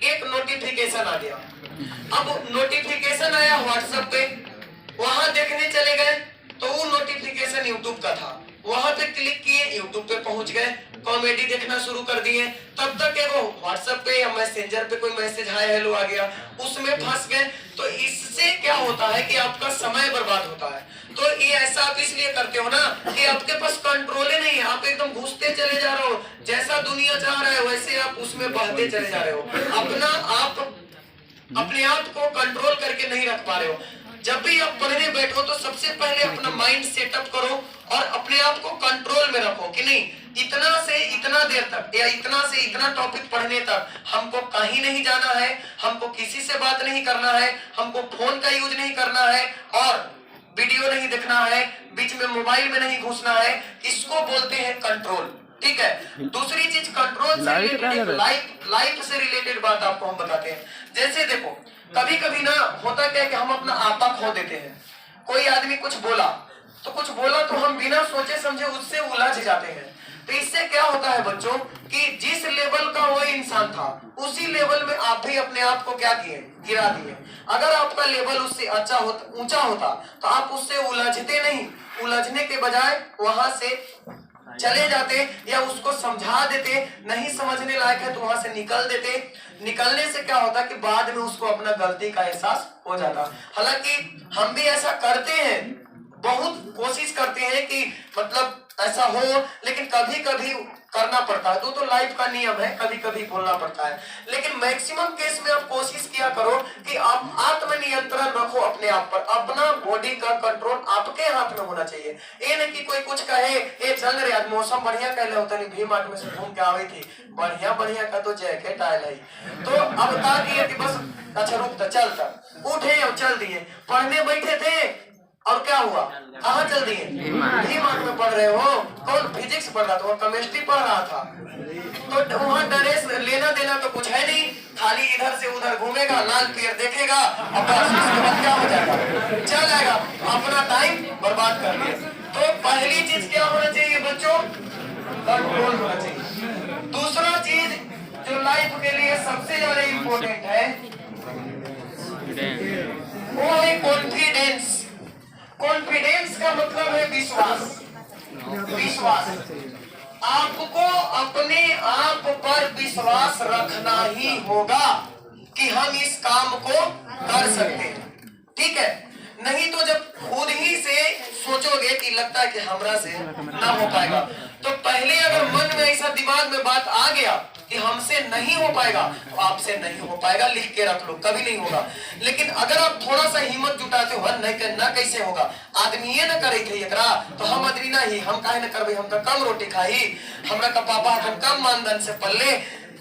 एक नोटिफिकेशन आ गया। अब नोटिफिकेशन आया व्हाट्सएप पे, वहां देखने चले गए तो वो नोटिफिकेशन यूट्यूब का था, वहां पे क्लिक किए, यूट्यूब पे पहुंच गए, कॉमेडी देखना शुरू कर दिए। तब तक वो व्हाट्सएप पे या मैसेंजर पे कोई मैसेज हाय हेलो आ गया, उसमें फंस गए। तो इससे क्या होता है कि आपका समय बर्बाद होता है। तो ये ऐसा आप इसलिए करते हो ना कि आपके पास कंट्रोल ही नहीं है, आप एकदम घुसते चले जा रहे हो, जैसा दुनिया चाह रहा है वैसे आप उसमें बहते चले जा रहे हो, अपने आप को कंट्रोल करके नहीं रख पा रहे हो। जब भी आप पढ़ने बैठो तो सबसे पहले अपना माइंड सेटअप करो और अपने आप को कंट्रोल में रखो कि नहीं, इतना से इतना देर तक या इतना से इतना टॉपिक पढ़ने तक हमको कहीं नहीं जाना है, हमको किसी से बात नहीं करना है, हमको फोन का यूज नहीं करना है और वीडियो नहीं देखना है, बीच में मोबाइल में नहीं घुसना है। इसको बोलते हैं कंट्रोल। ठीक है। दूसरी चीज कंट्रोल से रिलेटेड लाइफ से रिलेटेड बात आपको हम बताते हैं। जैसे देखो कभी कभी ना होता क्या है कि हम अपना आपा खो देते हैं। कोई आदमी कुछ बोला तो हम बिना सोचे समझे उससे उलझ जाते हैं। तो इससे क्या होता है बच्चों कि जिस लेवल का वो इंसान था उसी लेवल में आप भी अपने आप को क्या किए, गिरा दिए। अगर आपका लेवल उससे ऊंचा होता तो आप उससे उलझते नहीं, उलझने के बजाय वहां से चले जाते या उसको समझा देते, नहीं समझने लायक है तो वहां से निकल देते। निकलने से क्या होता कि बाद में उसको अपना गलती का एहसास हो जाता। हालांकि हम भी ऐसा करते हैं, बहुत कोशिश करते हैं कि मतलब ऐसा हो, लेकिन कभी कभी करना पड़ता है। तो लाइफ का नियम है, कभी कभी बोलना पड़ता है। लेकिन मैक्सिमम केस में आप कोशिश किया करो कि आप आत्मनियंत्रण रखो अपने आप पर, अपना बॉडी का कंट्रोल आपके हाथ में होना चाहिए। ये नहीं कि कोई कुछ कहे, ये चल रहे आज मौसम बढ़िया कहले होता नहीं, भी मार्ट में से घूम के आई थी, बढ़िया बढ़िया का तो जैकेट आयल है। तो अब कहा कि बस अच्छा रुक चलता, उठे और चल दिए। पढ़ने बैठे थे और क्या हुआ, कहाँ चल दिए, भी मार्ट में पढ़ रहे हो। कौन फिजिक्स पढ़ रहा था, केमिस्ट्री पढ़ रहा था। तो वहाँ ड्रेस लेना देना तो कुछ है नहीं, खाली इधर से उधर घूमेगा, लाल पेड़ देखेगा और बस उसके बाद क्या हो जाएगा, चल जाएगा, अपना टाइम बर्बाद कर दिया। तो पहली चीज क्या होना चाहिए बच्चों, कंट्रोल होना चाहिए। दूसरा चीज जो लाइफ के लिए सबसे ज्यादा इम्पोर्टेंट है वो है कॉन्फिडेंस। कॉन्फिडेंस का मतलब है विश्वास। विश्वास, आपको अपने आप पर विश्वास रखना ही होगा कि हम इस काम को कर सकते हैं। ठीक है, नहीं तो जब खुद ही से सोचोगे कि लगता है कि हमरा से ना हो पाएगा, तो पहले अगर मन में ऐसा दिमाग में बात आ गया कि हमसे नहीं हो पाएगा तो आपसे नहीं हो पाएगा, लिख के रख लो, कभी नहीं होगा। लेकिन अगर आप थोड़ा सा हिम्मत जुटाते हो, नहीं ना कैसे होगा, आदमी ये ना करे थे एकरा तो हम आदमी ना ही, हम काहे ना करबे, हम तो कम रोटी खाई, हमरा का पापा हम कम मानदन से पल्ले।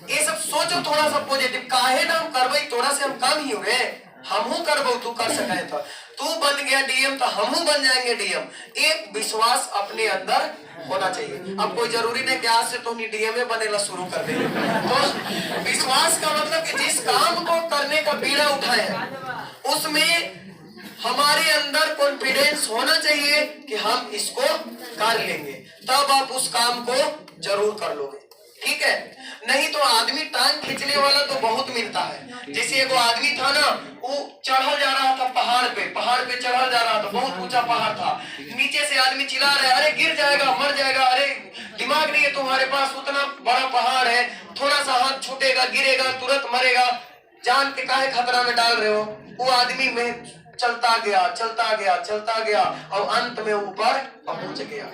ये सब सोचो थोड़ा सा पॉजिटिव, काहे ना हम करबे, थोड़ा से हम कम ही हुए, हमहू करबो, तू कर सके तो तू बन गया डीएम तो हमहू बन जाएंगे डीएम। एक विश्वास अपने अंदर होना चाहिए। अब कोई जरूरी नहीं कि आज से तो डीएमए बनेला शुरू कर दे। तो विश्वास का मतलब कि जिस काम को करने का बीड़ा उठाए हैं उसमें हमारे अंदर कॉन्फिडेंस होना चाहिए कि हम इसको कर लेंगे, तब आप उस काम को जरूर कर लोगे। ठीक है, नहीं तो आदमी टांग खींचने वाला तो बहुत मिलता है। जैसे एगो आदमी था ना, वो चढ़ल जा रहा था पहाड़ पे चढ़ल जा रहा था, बहुत ऊंचा पहाड़ था। नीचे से आदमी चिल्ला रहे, अरे गिर जाएगा, मर जाएगा, अरे दिमाग नहीं है तुम्हारे पास, उतना बड़ा पहाड़ है, थोड़ा सा हाथ छूटेगा गिरेगा तुरंत मरेगा, जान के काहे खतरा में डाल रहे हो। वो आदमी में चलता गया और अंत में ऊपर पहुंच गया।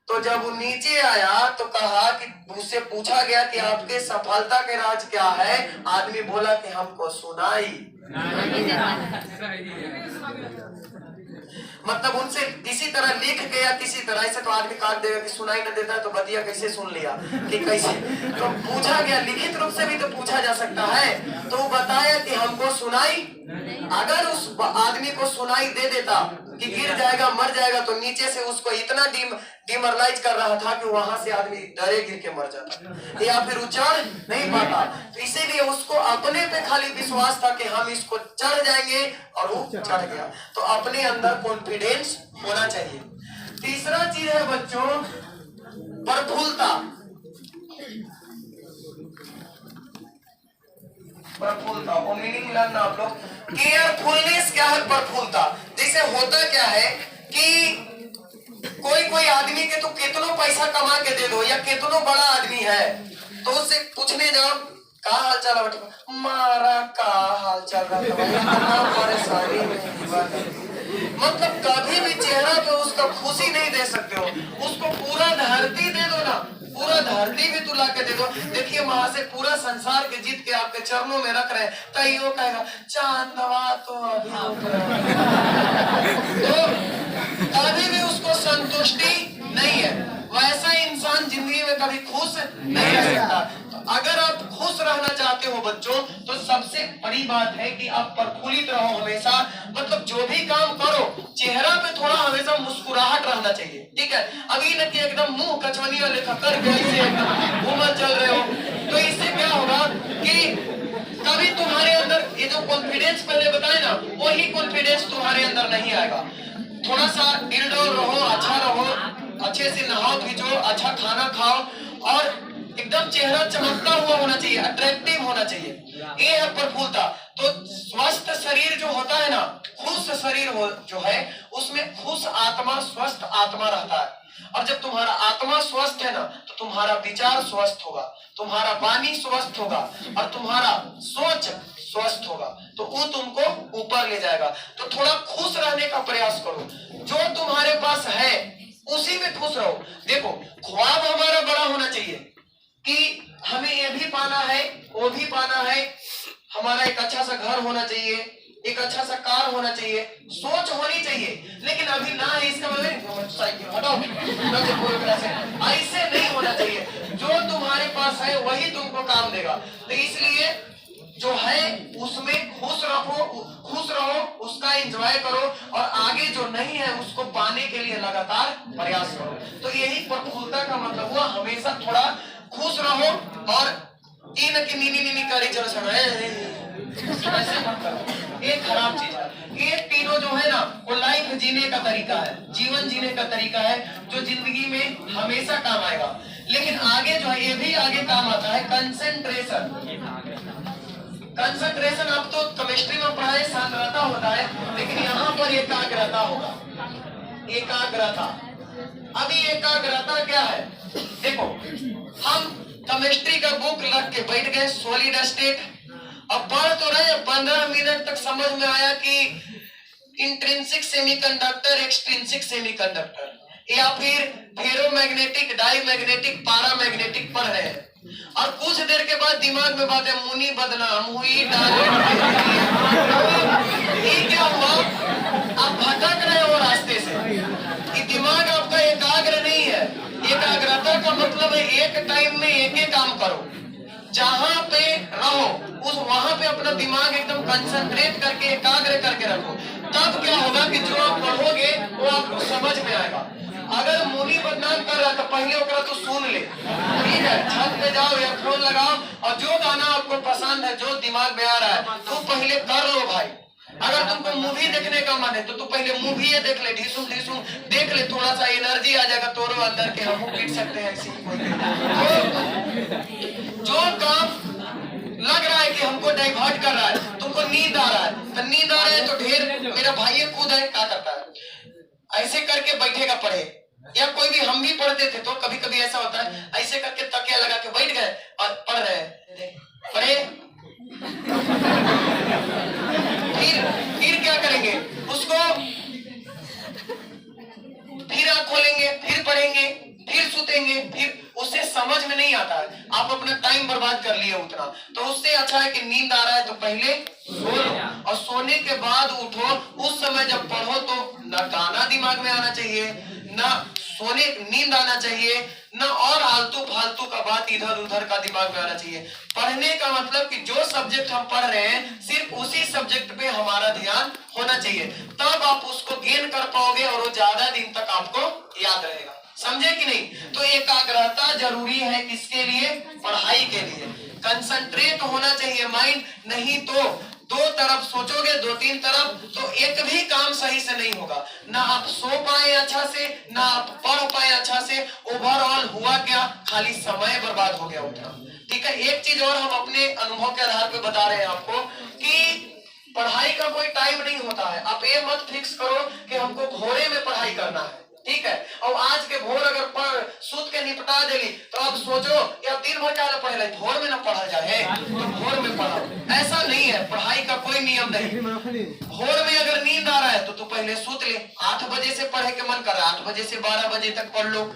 तो जब वो नीचे आया तो कहा कि उससे पूछा गया कि आपके सफलता के राज क्या है, आदमी बोला कि हमको सुनाई। मतलब उनसे किसी तरह लिख गया, किसी तरह से, तो आदमी काट देगा कि सुनाई न देता है तो बतिया कैसे सुन लिया कि कैसे। तो पूछा गया, लिखित रूप से भी तो पूछा जा सकता है, तो वो बताया कि हमको सुनाई। अगर उस आदमी को सुनाई दे देता कि गिर जाएगा मर जाएगा, तो नीचे से उसको इतना डिमोरलाइज कर रहा था कि वहां से आदमी डरे गिर के मर जाता या फिर चढ़ नहीं पाता। तो इसीलिए उसको अपने पे खाली विश्वास था कि हम इसको चढ़ जाएंगे, और वो चढ़ गया। तो अपने अंदर कॉन्फिडेंस होना चाहिए। तीसरा चीज है बच्चों प्रफुल्लता। प्रफुल्लता, वो मीनिंग जानना आप लोग कि यार फुलनेस क्या है, प्रफुल्लता। जैसे होता क्या है कि कोई कोई आदमी के तो कितनों पैसा कमा के दे दो या कितनों बड़ा आदमी है तो उससे पूछने जाओ का हाल चाल है बेटा, मारा का हाल चाल रहा था परेशानी में। मतलब कभी भी चेहरा पे उसका खुशी नहीं दे सकते हो, उसको पूरा धरती दे दो ना, पूरा धरती भी तुला के दे दो। देखिए वहां से पूरा संसार के जीत के आपके चरणों में रख रहे हैं तो यो कहेगा चांदवा तो अभी तो कभी भी उसको संतुष्टि नहीं है। वैसा इंसान जिंदगी में कभी खुश नहीं रह सकता। तो अगर आप खुश रहना चाहते हो बच्चों तो सबसे बड़ी बात है कि आप प्रफुल्लित रहो हमेशा। मतलब जो भी काम करो चेहरा पे थोड़ा हमेशा मुस्कुराहट रहना चाहिए, ठीक है। अभी न कि एकदम मुंह कचवनिया लेखा करके ऐसे एकदम घूमत चल रहे हो तो इससे क्या होगा कि कभी तुम्हारे अंदर ये जो कॉन्फिडेंस पहले बताए ना वही कॉन्फिडेंस तुम्हारे अंदर नहीं आएगा। थोड़ा सा दिलडोल रहो, अच्छा रहो, अच्छे से नहाओ खींचो, अच्छा खाना खाओ और एकदम चेहरा चमकता हुआ होना चाहिए, अट्रैक्टिव होना चाहिए। ये है प्रफुल्लता। तो स्वस्थ शरीर जो होता है ना, खुश शरीर हो जो है उसमें खुश आत्मा, स्वस्थ आत्मा रहता है। और जब तुम्हारा आत्मा स्वस्थ है ना तो तुम्हारा विचार स्वस्थ होगा, तुम्हारा वाणी स्वस्थ होगा और तुम्हारा सोच स्वस्थ होगा तो वो तुमको ऊपर ले जाएगा। तो थोड़ा खुश रहने का प्रयास करो, जो तुम्हारे पास है उसी में खुश रहो। देखो ख्वाब हमारा बड़ा होना चाहिए कि हमें ये भी पाना है वो भी पाना है, हमारा एक अच्छा सा घर होना चाहिए, एक अच्छा सा कार होना चाहिए, सोच होनी चाहिए। लेकिन अभी ना है इसका मतलब साइकिल हटाओ ऐसे नहीं होना चाहिए। जो तुम्हारे पास है वही तुमको काम देगा। तो इसलिए जो है उसमें खुश रहो, उसका एंजॉय करो और आगे जो नहीं है उसको पाने के लिए लगातार प्रयास करो। तो यही प्रफुल्लता का मतलब हुआ, हमेशा थोड़ा खुश रहो और इन की नीनी नीनी करी चलो ऐसे मत करो, ये खराब चीज है। ये तीनों जो है ना वो लाइफ जीने का तरीका है, जीवन जीने का तरीका है जो जिंदगी में हमेशा काम आएगा। लेकिन आगे जो है ये भी आगे काम आता है कंसंट्रेशन। कंसंट्रेशन आप तो केमिस्ट्री में पढ़ाए सांद्रता होता है, लेकिन यहाँ पर एकाग्रता होगा, एकाग्रता। अभी एकाग्रता क्या है, देखो हम केमिस्ट्री का बुक रख के बैठ गए सॉलिड स्टेट, अब पढ़ तो रहे 15 मिनट तक समझ में आया कि इंट्रिंसिक सेमीकंडक्टर, एक्सट्रिंसिक सेमीकंडक्टर या फिर फेरोमैग्नेटिक, डाईमैग्नेटिक, पारामैग्नेटिक पढ़ रहे हैं और कुछ देर के बाद दिमाग में बात है मुनि बदनाम हुई, ये क्या हुआ, आप भटक रहे हो रास्ते से, ये दिमाग आपका एकाग्र नहीं है। एकाग्रता का मतलब है एक टाइम में एक ही काम करो, जहां पे रहो उस वहां पे अपना दिमाग एकदम कंसंट्रेट करके एकाग्र करके रखो। तब क्या होगा कि जो आप पढ़ोगे वो आपको समझ में आएगा। अगर मुनि बदनाम कर रहा तो पहले ओकरा तो सुन ले, ठीक है, छत पे जाओ, ईयरफोन लगाओ और जो गाना आपको पसंद है, जो दिमाग में आ रहा है तो पहले कर लो भाई। अगर तुमको मूवी देखने का मन है तो तू पहले मूवी देख ले, ढिसुम ढिसुम देख ले, थोड़ा सा एनर्जी आ जाएगा तोरो अंदर के, हम पीट सकते हैं ऐसी जो काम लग रहा है कि हमको डाइवर्ट कर रहा है, तुमको नींद आ रहा है तो नींद आ रहा है तो ढेर मेरा भाई कूद है क्या करता है ऐसे करके बैठेगा पढ़े, या कोई भी हम भी पढ़ते थे तो कभी कभी ऐसा होता है ऐसे करके तकिया लगा के बैठ गए और पढ़ रहे हैं, पढ़े फिर क्या करेंगे उसको, फिर आँख खोलेंगे, फिर पढ़ेंगे, फिर सुतेंगे, फिर उससे समझ में नहीं आता है, आप अपना टाइम बर्बाद कर लिए उतना। तो उससे अच्छा है कि नींद आ रहा है तो पहले सो लो और सोने के बाद उठो। उस समय जब पढ़ो तो ना गाना दिमाग में आना चाहिए, ना सोने नींद आना चाहिए, ना और आलतू फालतू का बात इधर उधर का दिमाग में आना चाहिए। पढ़ने का मतलब कि जो सब्जेक्ट हम पढ़ रहे हैं सिर्फ उसी सब्जेक्ट पे हमारा ध्यान होना चाहिए, तब आप उसको गेन कर पाओगे और वो ज्यादा दिन तक आपको याद रहेगा। समझे कि नहीं? तो एकाग्रता जरूरी है किसके लिए? पढ़ाई के लिए। कंसंट्रेट होना चाहिए माइंड, नहीं तो दो तरफ सोचोगे, दो तीन तरफ, तो एक भी काम सही से नहीं होगा। ना आप सो पाए अच्छा से, ना आप पढ़ पाए अच्छा से। ओवरऑल हुआ क्या? खाली समय बर्बाद हो गया उतना। ठीक है। एक चीज और हम अपने अनुभव के आधार पे बता रहे हैं आपको कि पढ़ाई का कोई टाइम नहीं होता है। आप ये मत फिक्स करो कि हमको भोरे में पढ़ाई करना है, ठीक है। और आज के भोर अगर पढ़ सूत के निपटा देली तो अब सोचो या दिन भर क्या पढ़े, भोर में ना पढ़ा जाए तो भोर में पढ़ो, ऐसा नहीं है। पढ़ाई का कोई नियम नहीं। भोर में अगर नींद आ रहा है तो तू पहले सूत ले। 8 बजे से पढ़े के मन कर रहा है 8 बजे से 12 बजे तक पढ़ लो।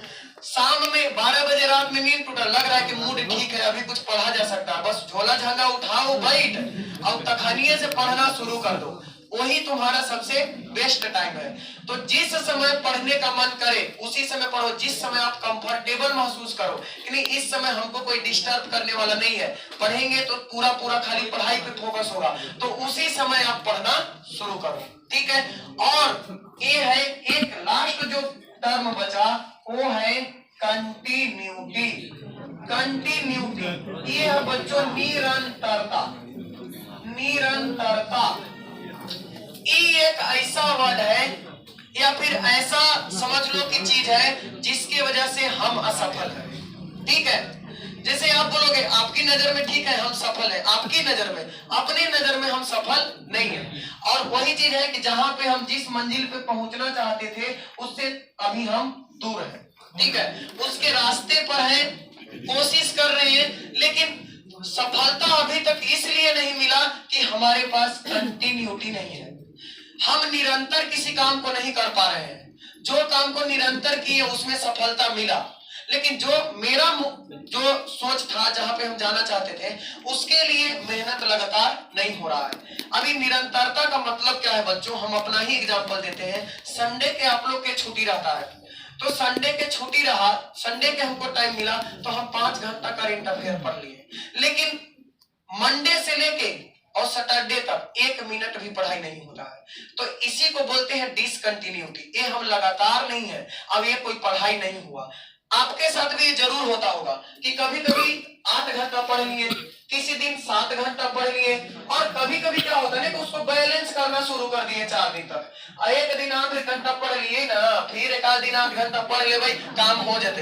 शाम में 12 बजे रात में नींद टूटा, लग रहा है कि मूड ठीक है, अभी कुछ पढ़ा जा सकता है, बस झोला झांगा उठाओ बैठ और तखनिये से पढ़ना शुरू कर दो, वही तुम्हारा सबसे बेस्ट टाइम है। तो जिस समय पढ़ने का मन करे उसी समय पढ़ो, जिस समय आप कंफर्टेबल महसूस करो कि नहीं इस समय हमको कोई डिस्टर्ब करने वाला नहीं है, पढ़ेंगे तो पूरा पूरा खाली पढ़ाई पे फोकस होगा, तो उसी समय आप पढ़ना शुरू करो, ठीक है। और ये है एक लास्ट जो टर्म बचा वो है कंटिन्यूटी। कंटिन्यूटी ये है बच्चों निरंतरता। निरंतरता ये एक ऐसा वर्ड है या फिर ऐसा समझ लो कि चीज है जिसकी वजह से हम असफल हैं, ठीक है। जैसे आप बोलोगे आपकी नजर में ठीक है हम सफल हैं, आपकी नजर में अपनी नजर में हम सफल नहीं है। और वही चीज है कि जहां पे हम जिस मंजिल पे पहुंचना चाहते थे उससे अभी हम दूर हैं, ठीक है। उसके रास्ते पर है, कोशिश कर रहे हैं, लेकिन सफलता अभी तक इसलिए नहीं मिला कि हमारे पास कंटिन्यूटी नहीं है। हम निरंतर किसी काम को नहीं कर पा रहे हैं। जो काम को निरंतर किए उसमें सफलता मिला, लेकिन जो मेरा जो सोच था जहां पे हम जाना चाहते थे उसके लिए मेहनत लगातार नहीं हो रहा है। अभी निरंतरता का मतलब क्या है बच्चों, हम अपना ही एग्जांपल देते हैं। संडे के आप लोग के छुट्टी रहता है, तो संडे के छुट्टी रहा, संडे के हमको टाइम मिला तो हम 5 घंटा करंट अफेयर पढ़ लिए, लेकिन मंडे से लेके और सैटरडे तक 1 मिनट भी पढ़ाई नहीं होता है। तो इसी को बोलते हैं डिसकंटिन्यूटी। ये हम लगातार नहीं है, अब ये कोई पढ़ाई नहीं हुआ। आपके साथ भी ये जरूर होता होगा कि कभी कभी 8 घंटा पढ़ लिए, किसी दिन 7 घंटा पढ़ लिए, और कभी कभी क्या होता है ना कि उसको बैलेंस करना शुरू कर दिए 4 दिन तक। एक दिन 8 घंटा पढ़ लिए ना, फिर एक आध दिन 8 घंटा पढ़ ले, भाई काम हो जाते।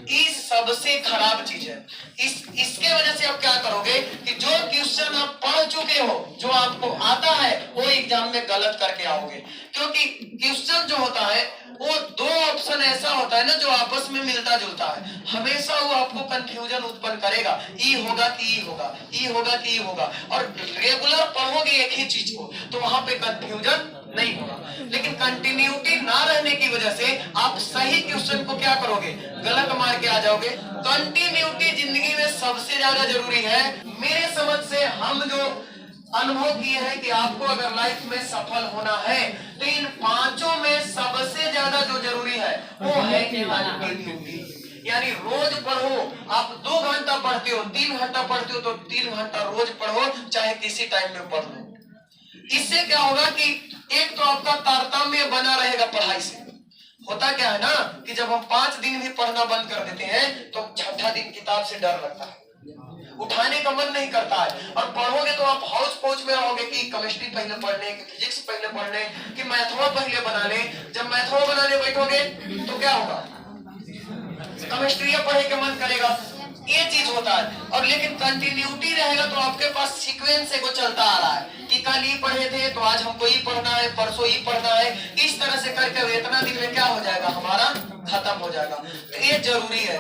ये सबसे खराब चीज है। इसके वजह से आप क्या करोगे कि जो क्वेश्चन आप पढ़ चुके हो, जो आपको आता है, वो एग्जाम में गलत करके आओगे। क्योंकि क्वेश्चन जो होता है वो 2 ऑप्शन ऐसा होता है ना जो आपस में मिलता जुलता है, हमेशा वो आपको कंफ्यूजन उत्पन्न करेगा, ई होगा कि ई होगा, ई होगा कि ई होगा। और रेगुलर पढ़ोगे एक ही चीज को तो वहां पे कंफ्यूजन नहीं होगा। लेकिन कंटिन्यूटी ना रहने की वजह से आप सही क्वेश्चन को क्या करोगे, गलत मार के आ जाओगे। कंटिन्यूटी जिंदगी में सबसे ज्यादा जरूरी है। मेरे समझ से हम जो अनुभव किए हैं कि आपको अगर लाइफ में सफल होना है तो इन 5 में सबसे ज्यादा जो जरूरी है वो है कंटिन्यूटी। यानी रोज पढ़ो। आप 2 घंटा पढ़ते हो, 3 घंटा पढ़ते हो तो 3 घंटा रोज पढ़ो, चाहे किसी टाइम में पढ़ लो। इससे क्या होगा कि एक तो आपका तारतम्य बना रहेगा पढ़ाई से। होता क्या है ना कि जब हम 5 दिन भी पढ़ना बंद कर देते हैं तो 6ठा दिन किताब से डर लगता है, उठाने का मन नहीं करता है। और पढ़ोगे तो आप हौच पौच में रहोगे कि केमिस्ट्री पहले पढ़ ले, कि फिजिक्स पहले पढ़ ले, कि मैथवा पहले बना ले। जब मैथवा बनाने बैठोगे तो क्या होगा, केमिस्ट्री पढ़े के मन करेगा, ये चीज होता है। और लेकिन कंटिन्यूटी रहेगा तो आपके पास सीक्वेंस से को चलता आ रहा है कि कल ये पढ़े थे तो आज हमको ये पढ़ना है, परसों ये पढ़ना है, इस तरह से करके इतना दिन में क्या हो जाएगा, हमारा खत्म हो जाएगा। तो ये जरूरी है।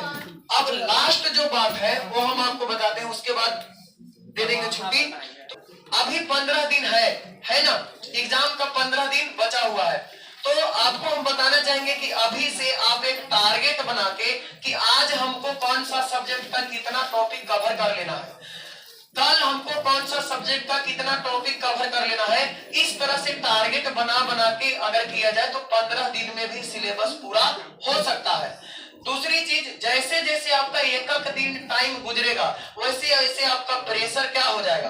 अब लास्ट जो बात है वो हम आपको बताते हैं, उसके बाद दे देंगे छुट्टी। तो अभी 15 दिन है ना, एग्जाम का 15 दिन बचा हुआ है। तो आपको हम बताना चाहेंगे कि अभी से आप एक टारगेट बना के कि आज हमको कौन सा सब्जेक्ट का कितना टॉपिक कवर कर लेना है, कल हमको कौन सा सब्जेक्ट का कितना टॉपिक कवर कर लेना है। इस तरह से टारगेट बना के अगर किया जाए तो 15 दिन में भी सिलेबस पूरा हो सकता है। दूसरी चीज, जैसे जैसे आपका एक दिन टाइम गुजरेगा वैसे वैसे आपका प्रेशर क्या हो जाएगा,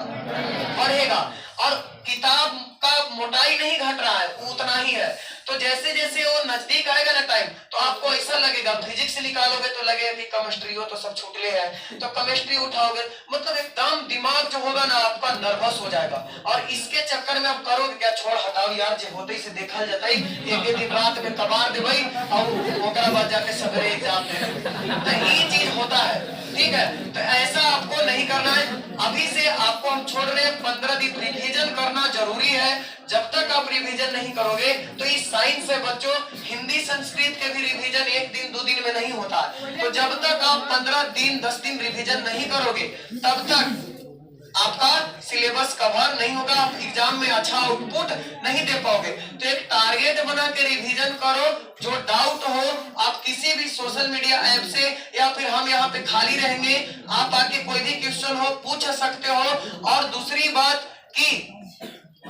बढ़ेगा। और किताब का मोटाई नहीं घट रहा है, उतना ही है। तो जैसे जैसे वो नजदीक आएगा ना टाइम, तो आपको ऐसा लगेगा, फिजिक्स निकालोगे तो लगेगा कि केमिस्ट्री हो तो सब छूटले है, तो केमिस्ट्री उठाओगे, मतलब एकदम दिमाग जो होगा ना आपका नर्वस हो जाएगा। और इसके चक्कर में आप करोगे क्या, छोड़ हटाओ यार, जे होते से देखल जाता है, एक दिन रात में कबार दे भाई और ओकरा बाद जाके सवेरे एग्जाम दे, तो ये चीज होता है। ठीक है, तो ऐसा आपको नहीं करना है। अभी से आपको हम छोड़ रहे हैं 15 दिन रिवीजन करना जरूरी है। जब तक आप रिवीजन नहीं करोगे तो इस साइंस से बच्चों, हिंदी संस्कृत के भी रिवीजन एक दिन 2 दिन में नहीं होता। तो जब तक आप 15 दिन 10 दिन रिवीजन नहीं करोगे तब तक आपका सिलेबस कवर नहीं होगा, आप एग्जाम में अच्छा आउटपुट नहीं दे पाओगे। तो एक टारगेट बना के रिवीजन करो। जो डाउट हो आप किसी भी सोशल मीडिया ऐप से या फिर हम यहाँ पे खाली रहेंगे, आप आके कोई भी क्वेश्चन हो पूछ सकते हो। और दूसरी बात कि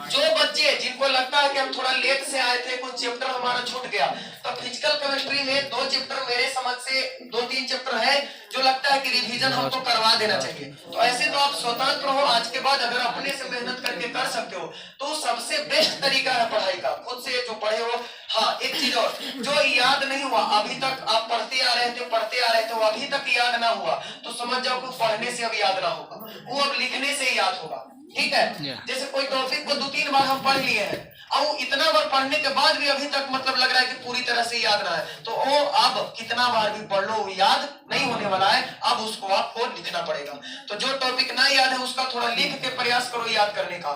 जो बच्चे जिनको लगता है कि हम थोड़ा लेट से आए थे, कुछ चैप्टर हमारा छूट गया, तो फिजिकल केमिस्ट्री में 2 चैप्टर मेरे समझ से 2-3 चैप्टर है जो लगता है कि रिवीजन हमको करवा देना चाहिए। तो ऐसे तो आप स्वतंत्र हो, आज के बाद अगर अपने से मेहनत करके कर सकते हो तो सबसे बेस्ट तरीका है पढ़ाई का, खुद से जो पढ़े हो। हाँ, एक चीज और, जो याद नहीं हुआ अभी तक, आप पढ़ते आ रहे थे वो अभी तक याद ना हुआ, तो समझ जाओ कि पढ़ने से अब याद ना होगा, वो अब लिखने से याद होगा। ठीक है, जैसे कोई टॉपिक को 2-3 बार हम पढ़ लिए हैं और इतना बार पढ़ने के बाद भी अभी तक मतलब लग रहा है कि पूरी तरह से याद ना है, तो वो अब कितना बार भी पढ़ लो याद नहीं होने वाला है, अब उसको आपको लिखना पड़ेगा। तो जो टॉपिक ना याद है उसका थोड़ा लिख के प्रयास करो याद करने का।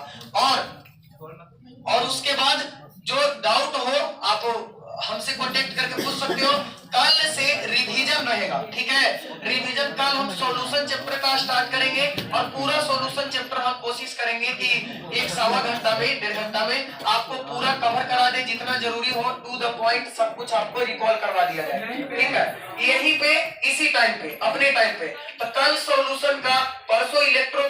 और उसके बाद जो डाउट हो आप हमसे कांटेक्ट करके पूछ सकते हो। कल से रिवीजन रहेगा, ठीक है, रिवीजन कल हम सॉल्यूशन चैप्टर का स्टार्ट करेंगे और पूरा सॉल्यूशन चैप्टर हम कोशिश करेंगे कि 1-1.25 घंटा में 1.5 घंटा में आपको पूरा कवर करा दे, जितना जरूरी हो टू द पॉइंट सब कुछ आपको रिकॉल करवा दिया जाए। ठीक है, यहीं पे इसी टाइम पे अपने टाइम पे। तो कल सॉल्यूशन का, परसों इलेक्ट्रो